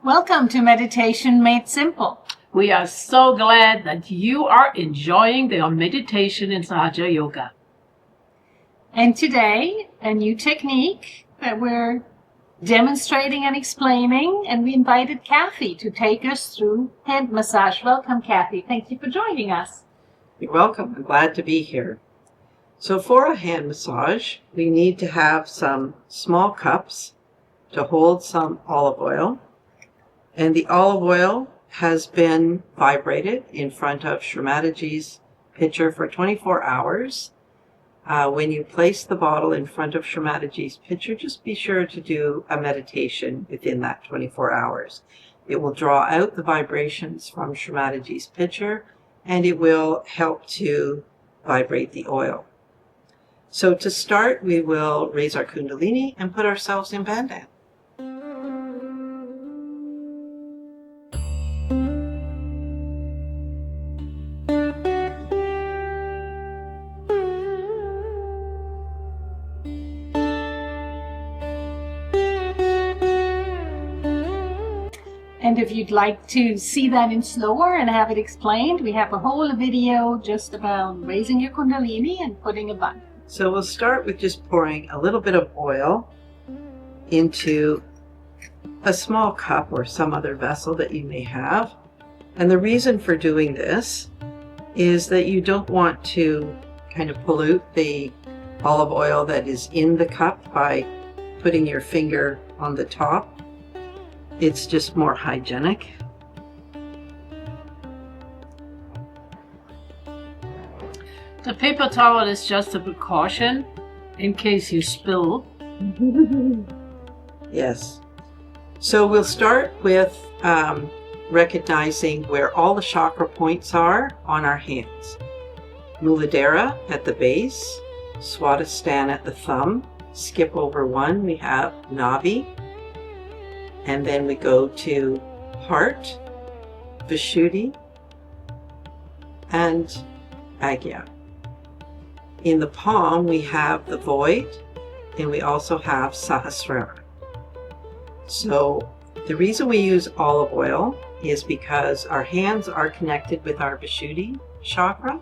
Welcome to Meditation Made Simple. We are so glad that you are enjoying the meditation in Sahaja Yoga. And today, a new technique that we're demonstrating and explaining, and we invited Kathy to take us through hand massage. Welcome, Kathy. Thank you for joining us. You're welcome. I'm glad to be here. So for a hand massage, we need to have some small cups to hold some olive oil. And the olive oil has been vibrated in front of Shrimataji's pitcher for 24 hours. When you place the bottle in front of Shrimataji's pitcher, just be sure to do a meditation within that 24 hours. It will draw out the vibrations from Shrimataji's pitcher, and it will help to vibrate the oil. So to start, we will raise our Kundalini and put ourselves in Bandhan. And if you'd like to see that in slower and have it explained, we have a whole video just about raising your Kundalini and putting a button. So we'll start with just pouring a little bit of oil into a small cup or some other vessel that you may have. And the reason for doing this is that you don't want to kind of pollute the olive oil that is in the cup by putting your finger on the top. It's just more hygienic. The paper towel is just a precaution in case you spill. Yes. So we'll start with recognizing where all the chakra points are on our hands. Muladhara at the base, Swadhisthana at the thumb. Skip over one, we have Navi. And then we go to heart, Vishuddhi, and Agya. In the palm, we have the void, and we also have Sahasrara. So the reason we use olive oil is because our hands are connected with our Vishuddhi chakra,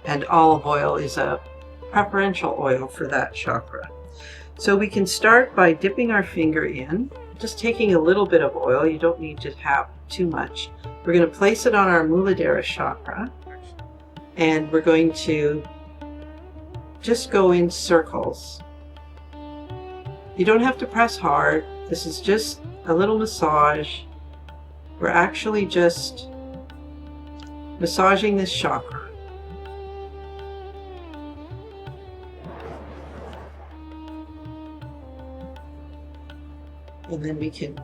and olive oil is a preferential oil for that chakra. So we can start by dipping our finger in, just taking a little bit of oil. You don't need to have too much. We're going to place it on our Muladhara chakra, and we're going to just go in circles. You don't have to press hard. This is just a little massage. We're actually just massaging this chakra. And then we can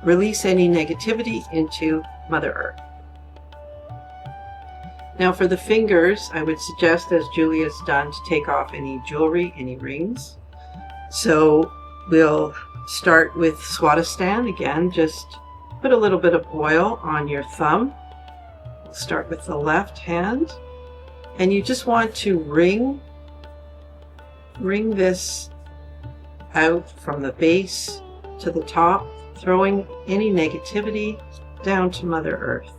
release any negativity into Mother Earth. Now for the fingers, I would suggest, as Julia's done, to take off any jewelry, any rings. So we'll start with Swadhisthana. Again, just put a little bit of oil on your thumb. We'll start with the left hand. And you just want to wring this out from the base to the top, throwing any negativity down to Mother Earth.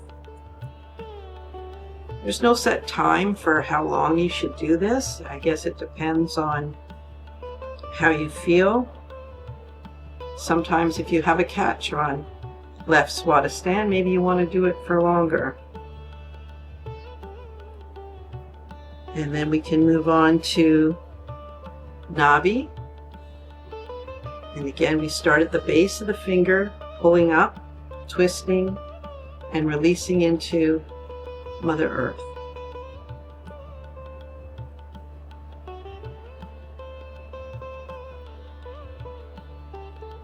There's no set time for how long you should do this. I guess it depends on how you feel. Sometimes if you have a catch on left Swadhisthana, maybe you want to do it for longer. And then we can move on to Navi. And again, we start at the base of the finger, pulling up, twisting, and releasing into Mother Earth.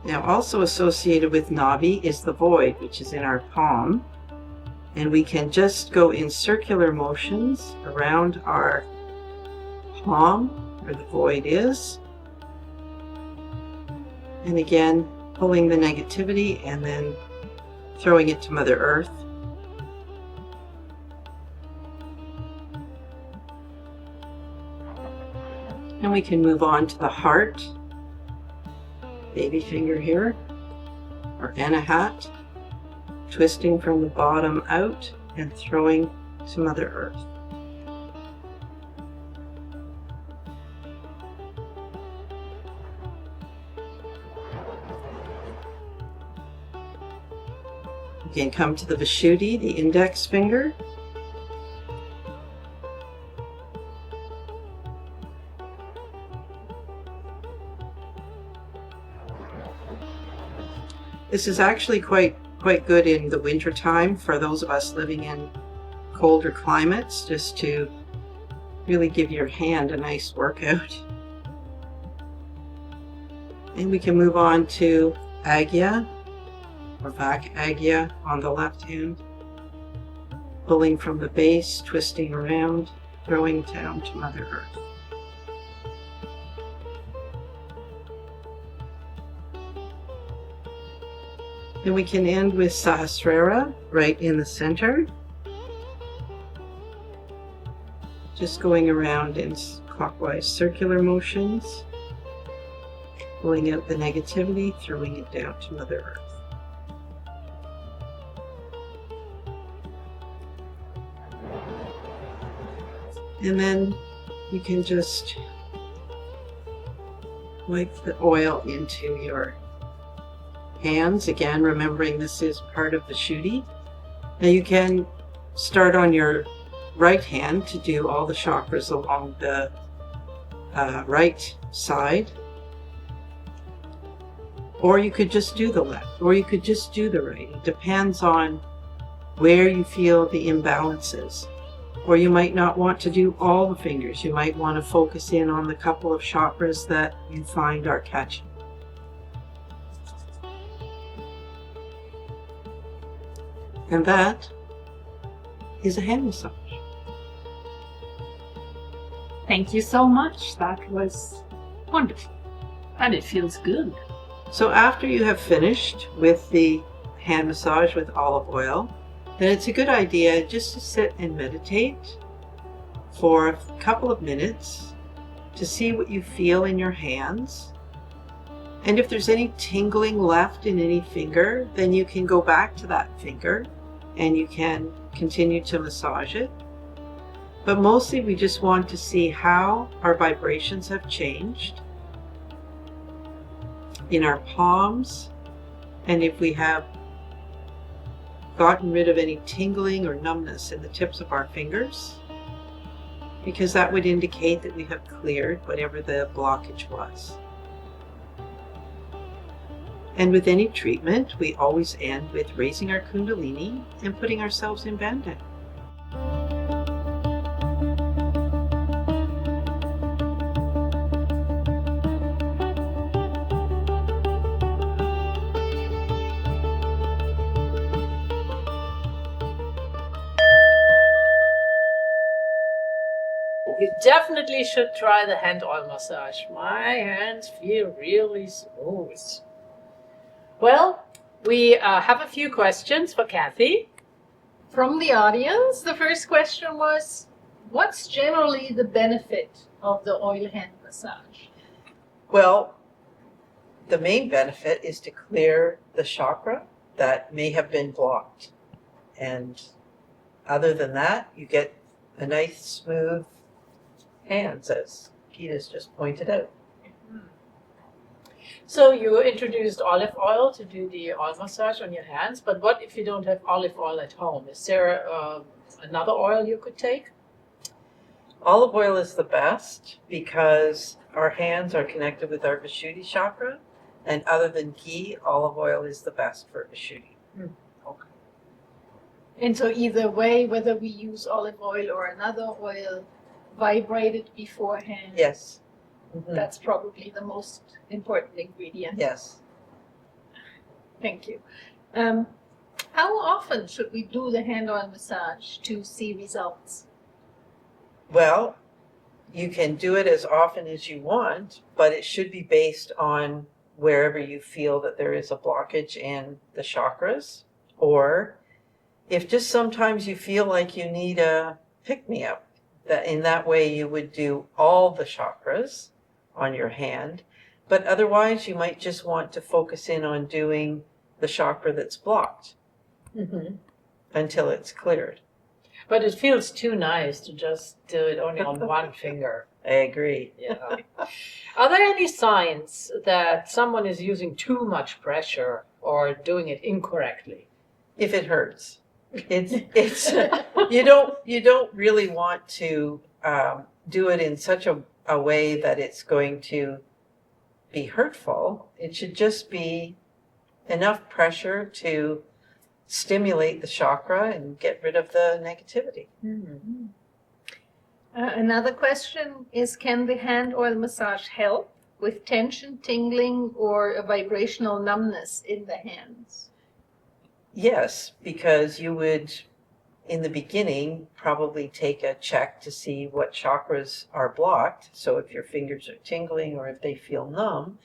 Now, also associated with Navi is the void, which is in our palm. And we can just go in circular motions around our palm, where the void is. And again, pulling the negativity and then throwing it to Mother Earth. And we can move on to the heart. Baby finger here, or Anahat, twisting from the bottom out and throwing to Mother Earth. Again, come to the Vishuddhi, the index finger. This is actually quite good in the winter time for those of us living in colder climates, just to really give your hand a nice workout. And we can move on to Agya, or Vak Agya on the left hand, pulling from the base, twisting around, throwing down to Mother Earth. And we can end with Sahasrara right in the center, just going around in clockwise circular motions, pulling out the negativity, throwing it down to Mother Earth. And then you can just wipe the oil into your hands, again remembering this is part of the Vishuddhi. Now you can start on your right hand to do all the chakras along the right side, or you could just do the left, or you could just do the right. It depends on where you feel the imbalances. Or you might not want to do all the fingers. You might want to focus in on the couple of chakras that you find are catching. And that is a hand massage. Thank you so much. That was wonderful. And it feels good. So after you have finished with the hand massage with olive oil, then it's a good idea just to sit and meditate for a couple of minutes to see what you feel in your hands. And if there's any tingling left in any finger, then you can go back to that finger and you can continue to massage it. But mostly we just want to see how our vibrations have changed in our palms, and if we have gotten rid of any tingling or numbness in the tips of our fingers, because that would indicate that we have cleared whatever the blockage was. And with any treatment, we always end with raising our Kundalini and putting ourselves in Bandhan. You definitely should try the hand oil massage. My hands feel really smooth. Well, we have a few questions for Kathy. From the audience, the first question was, what's generally the benefit of the oil hand massage? Well, the main benefit is to clear the chakra that may have been blocked. And other than that, you get a nice smooth hands, as Gita's just pointed out. So you introduced olive oil to do the oil massage on your hands, but what if you don't have olive oil at home? Is there another oil you could take? Olive oil is the best because our hands are connected with our Vishuddhi chakra, and other than ghee, olive oil is the best for Vishuddhi. Okay. And so either way, whether we use olive oil or another oil, vibrated beforehand. Yes. That's probably the most important ingredient. Yes. Thank you. How often should we do the hand oil massage to see results? Well, you can do it as often as you want, but it should be based on wherever you feel that there is a blockage in the chakras, or if just sometimes you feel like you need a pick-me-up, that in that way you would do all the chakras on your hand, but otherwise you might just want to focus in on doing the chakra that's blocked Mm-hmm. until it's cleared. But it feels too nice to just do it only on one finger. I agree. Yeah. Are there any signs that someone is using too much pressure or doing it incorrectly? If it hurts, it's you don't really want to do it in such a way that it's going to be hurtful. It should just be enough pressure to stimulate the chakra and get rid of the negativity. Mm-hmm. Another question is, can the hand oil massage help with tension, tingling, or a vibrational numbness in the hands? Yes, because you would, in the beginning, probably take a check to see what chakras are blocked. So if your fingers are tingling or if they feel numb,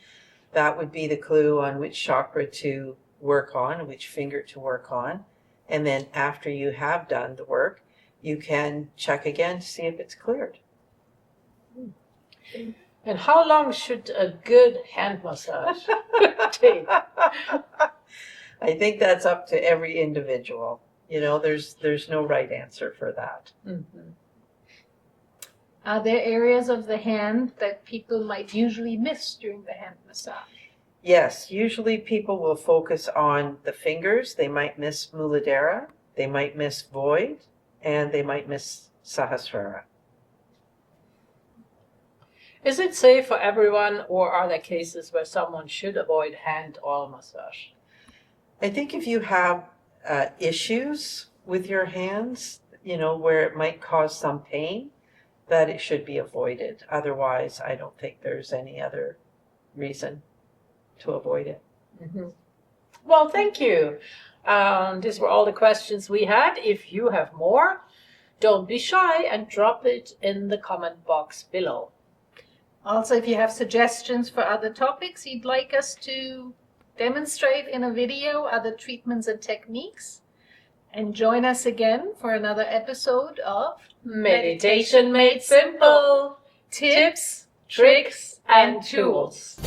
that would be the clue on which chakra to work on, which finger to work on. And then after you have done the work, you can check again to see if it's cleared. And how long should a good hand massage take? I think that's up to every individual. You know, there's no right answer for that. Mm-hmm. Are there areas of the hand that people might usually miss during the hand massage? Yes, usually people will focus on the fingers. They might miss Muladhara, they might miss Void, and they might miss Sahasrara. Is it safe for everyone, or are there cases where someone should avoid hand oil massage? I think if you have issues with your hands, you know, where it might cause some pain, that it should be avoided. Otherwise, I don't think there's any other reason to avoid it. Mm-hmm. Well, thank you. These were all the questions we had. If you have more, don't be shy and drop it in the comment box below. Also, if you have suggestions for other topics you'd like us to demonstrate in a video, other treatments and techniques, and join us again for another episode of Meditation Made Simple. Tips, tricks, and tools.